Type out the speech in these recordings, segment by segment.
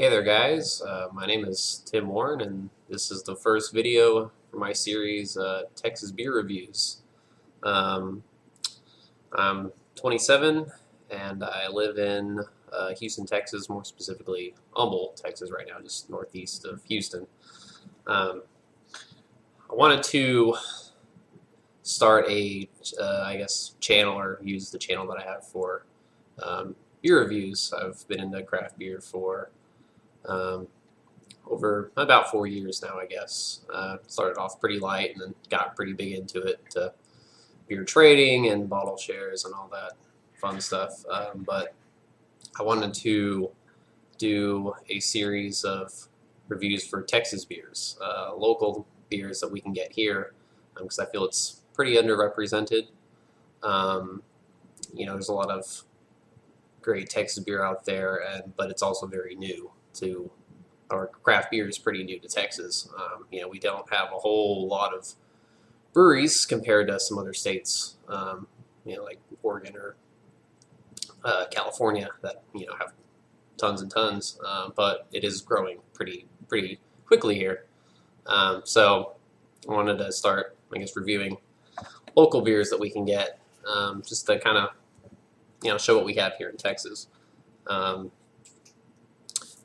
Hey there guys, my name is Tim Warren and this is the first video for my series Texas Beer Reviews. I'm 27 and I live in Houston, Texas, more specifically Humble, Texas right now, just northeast of Houston. I wanted to start a, channel or use the channel that I have for beer reviews. I've been into craft beer for over about 4 years now, I guess. Started off pretty light and then got pretty big into it, to beer trading and bottle shares and all that fun stuff. But I wanted to do a series of reviews for Texas beers, local beers that we can get here, because I feel it's pretty underrepresented. There's a lot of great Texas beer out there, but it's also very new to our craft beer is pretty new to Texas. We don't have a whole lot of breweries compared to some other states, like Oregon or California that have tons and tons. But it is growing pretty quickly here. So I wanted to start, reviewing local beers that we can get, just to kind of show what we have here in Texas.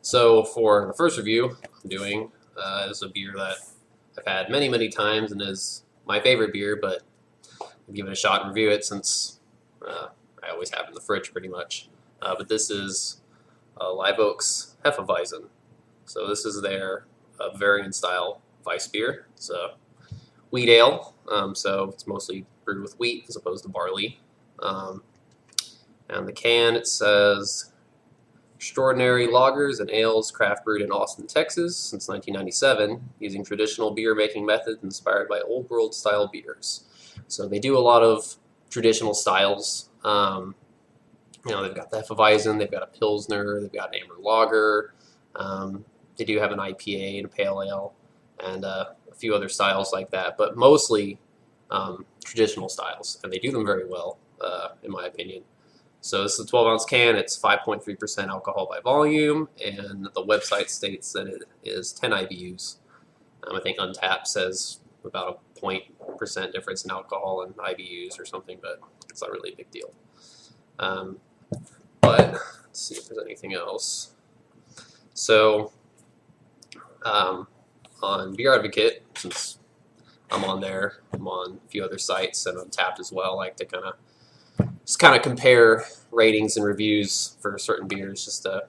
So for the first review I'm doing is a beer that I've had many times and is my favorite beer, but I'll give it a shot and review it since I always have it in the fridge pretty much. But this is Live Oak's Hefeweizen. So this is their Bavarian style Weiss beer. It's a wheat ale, so it's mostly brewed with wheat as opposed to barley. And the can, it says, extraordinary lagers and ales craft brewed in Austin, Texas since 1997 using traditional beer making methods inspired by old world style beers. So they do a lot of traditional styles. They've got the Hefeweizen, they've got a Pilsner, they've got an amber lager. They do have an IPA and a pale ale and a few other styles like that, but mostly traditional styles, and they do them very well, in my opinion. So this is a 12-ounce can. It's 5.3% alcohol by volume, and the website states that it is 10 IBUs. I think Untappd says about a 0.% difference in alcohol and IBUs or something, but it's not really a big deal. But let's see if there's anything else. So on Beer Advocate, since I'm on there, I'm on a few other sites and Untappd as well. I like to kind of compare ratings and reviews for certain beers, just to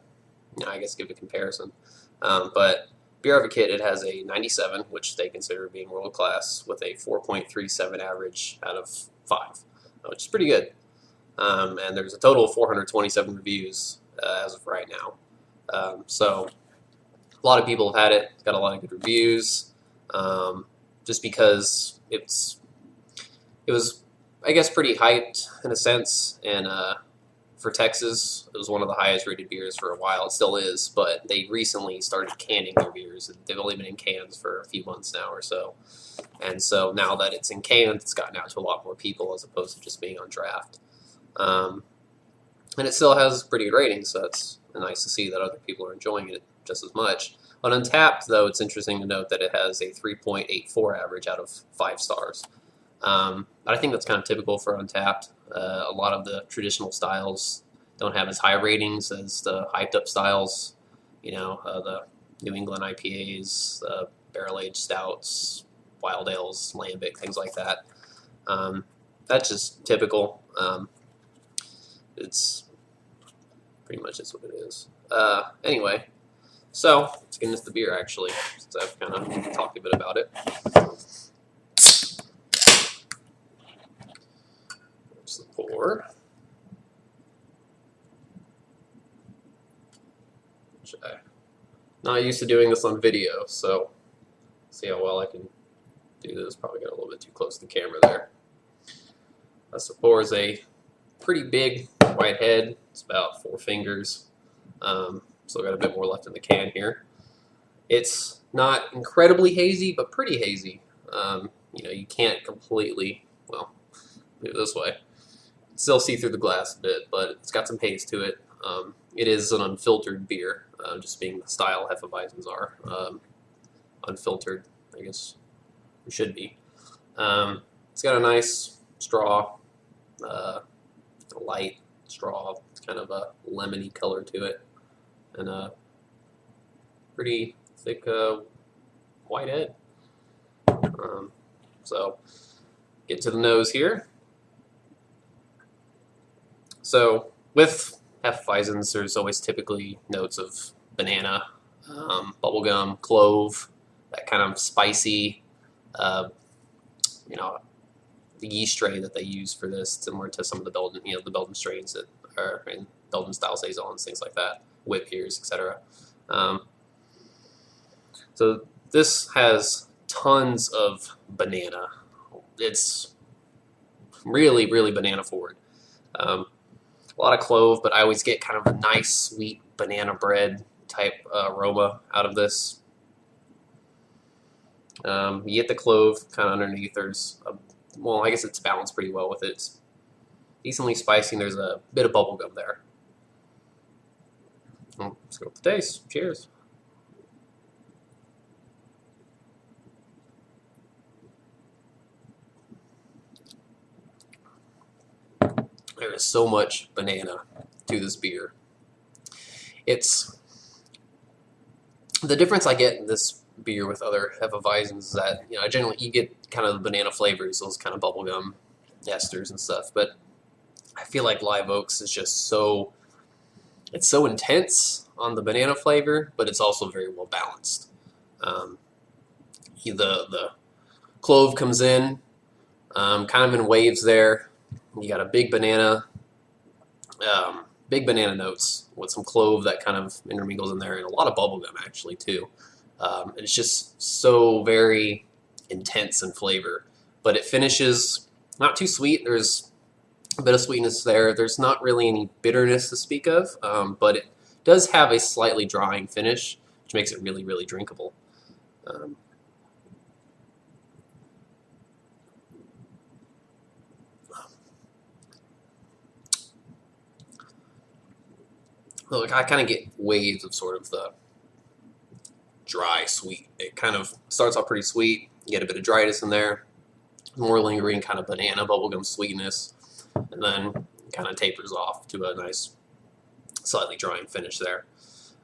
give a comparison. But Beer Advocate, it has a 97, which they consider being world class, with a 4.37 average out of 5, which is pretty good. And there's a total of 427 reviews as of right now. So a lot of people have had it. It's got a lot of good reviews, just because it was pretty hyped in a sense, and for Texas, it was one of the highest rated beers for a while. It still is, but they recently started canning their beers. They've only been in cans for a few months now or so, and so now that it's in cans, it's gotten out to a lot more people as opposed to just being on draft. And it still has pretty good ratings, so it's nice to see that other people are enjoying it just as much. On Untappd, though, it's interesting to note that it has a 3.84 average out of 5 stars. I think that's kind of typical for Untappd. A lot of the traditional styles don't have as high ratings as the hyped up styles. The New England IPAs, the barrel-aged stouts, wild ales, lambic, things like that. That's just typical. It's pretty much just what it is. Anyway, so let's get into the beer, actually, since I've kind of talked a bit about it. There's the pour. I'm not used to doing this on video, so see how well I can do this. Probably got a little bit too close to the camera there. The pour is a pretty big white head. It's about 4 fingers. Still got a bit more left in the can here. It's not incredibly hazy, but pretty hazy. You can't completely, well, put it this way, still see through the glass a bit, but it's got some haze to it. It is an unfiltered beer, just being the style Hefeweizens are. Unfiltered, I guess it should be. It's got a nice straw, light straw. It's kind of a lemony color to it, and a pretty thick white head. So get to the nose here. So with Hefeweizens, there's always typically notes of banana, bubblegum, clove, that kind of spicy, the yeast strain that they use for this, similar to some of the Belgian, the Belgian strains that are in Belgian style saisons, things like that, whip years, etc. So this has tons of banana. It's really, really banana forward. A lot of clove, but I always get kind of a nice, sweet banana bread type aroma out of this. You get the clove kind of underneath. There's well, I guess it's balanced pretty well with it. It's decently spicy, and there's a bit of bubblegum there. Let's go with the taste. Cheers. There is so much banana to this beer. It's the difference I get in this beer with other Hefeweizens is that generally you get kind of the banana flavors, those kind of bubblegum esters and stuff. But I feel like Live Oaks is just so intense on the banana flavor, but it's also very well balanced. The clove comes in kind of in waves there. You got a big banana notes with some clove that kind of intermingles in there, and a lot of bubblegum actually too. And it's just so very intense in flavor, but it finishes not too sweet. There's a bit of sweetness there. There's not really any bitterness to speak of, but it does have a slightly drying finish, which makes it really, really drinkable. Look, I kind of get waves of sort of the dry sweet. It kind of starts off pretty sweet. You get a bit of dryness in there, more lingering kind of banana bubblegum sweetness, and then kind of tapers off to a nice, slightly drying finish there.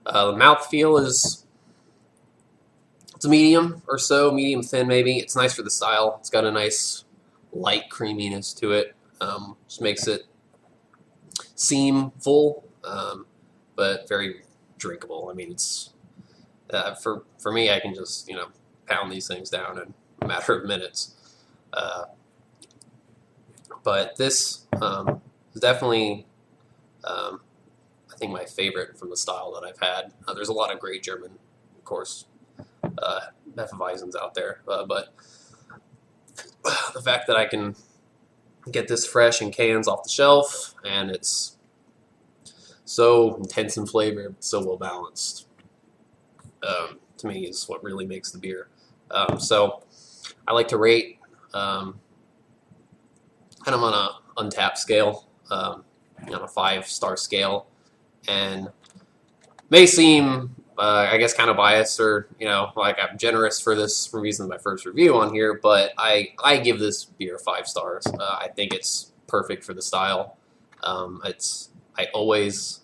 The mouthfeel it's a medium or so, medium thin maybe. It's nice for the style. It's got a nice light creaminess to it. Just makes it seem full, but very drinkable. I mean, it's for me, I can just pound these things down in a matter of minutes. But this is definitely, I think, my favorite from the style that I've had. There's a lot of great German, of course, Hefeweizens out there, but the fact that I can get this fresh in cans off the shelf, and it's so intense in flavor, so well balanced, to me is what really makes the beer. So I like to rate kind of on a untapped scale, on a 5-star scale, and may seem I guess kind of biased, or like I'm generous for this reason, my first review on here, but I give this beer 5 stars. I think it's perfect for the style. I always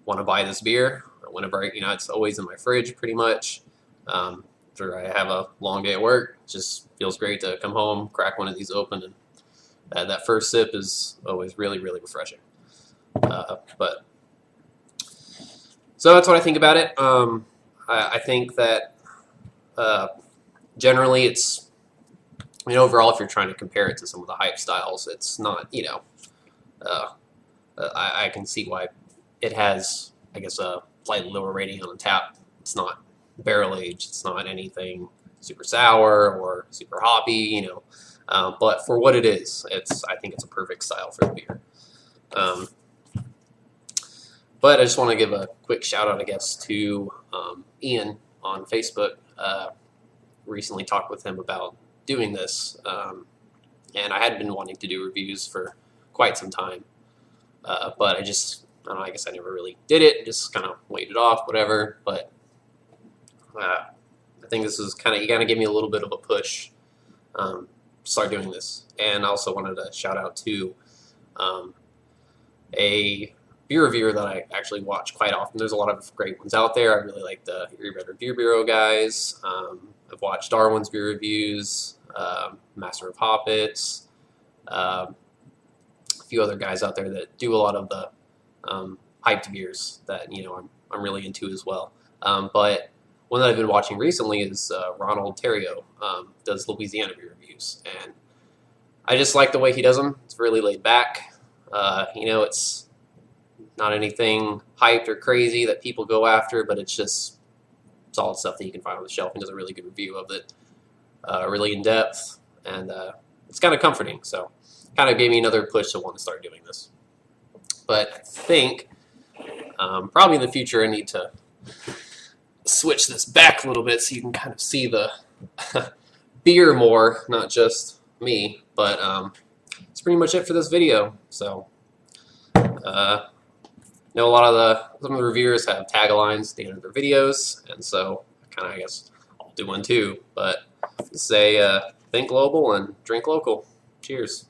want to buy this beer whenever it's always in my fridge pretty much. After I have a long day at work, it just feels great to come home, crack one of these open, and that first sip is always really, really refreshing. But so that's what I think about it. I think that generally it's, overall, if you're trying to compare it to some of the hype styles, it's not, I can see why it has, I guess, a slightly lower rating on tap. It's not barrel aged. It's not anything super sour or super hoppy, but for what it is, I think it's a perfect style for the beer. But I just want to give a quick shout out, I guess, to Ian on Facebook. Recently talked with him about doing this, and I had been wanting to do reviews for quite some time, but I just I don't know, I guess I never really did it, just kind of waited off, whatever. But I think this is kind of, you gotta give me a little bit of a push to start doing this. And I also wanted to shout out to a beer reviewer that I actually watch quite often. There's a lot of great ones out there. I really like the Erie Better Beer Bureau guys. I've watched Darwin's beer reviews, Master of Hoppets, a few other guys out there that do a lot of the hyped beers that I'm really into as well. But one that I've been watching recently is Ronald Theriot, does Louisiana beer reviews, and I just like the way he does them. It's really laid back. It's not anything hyped or crazy that people go after, but it's just solid stuff that you can find on the shelf. He does a really good review of it, really in depth, and it's kind of comforting. So, kind of gave me another push to want to start doing this. But I think probably in the future I need to switch this back a little bit so you can kind of see the beer more, not just me. But that's pretty much it for this video. So, I know some of the reviewers have taglines at the end of their videos, and so I guess I'll do one too. But say think global and drink local. Cheers.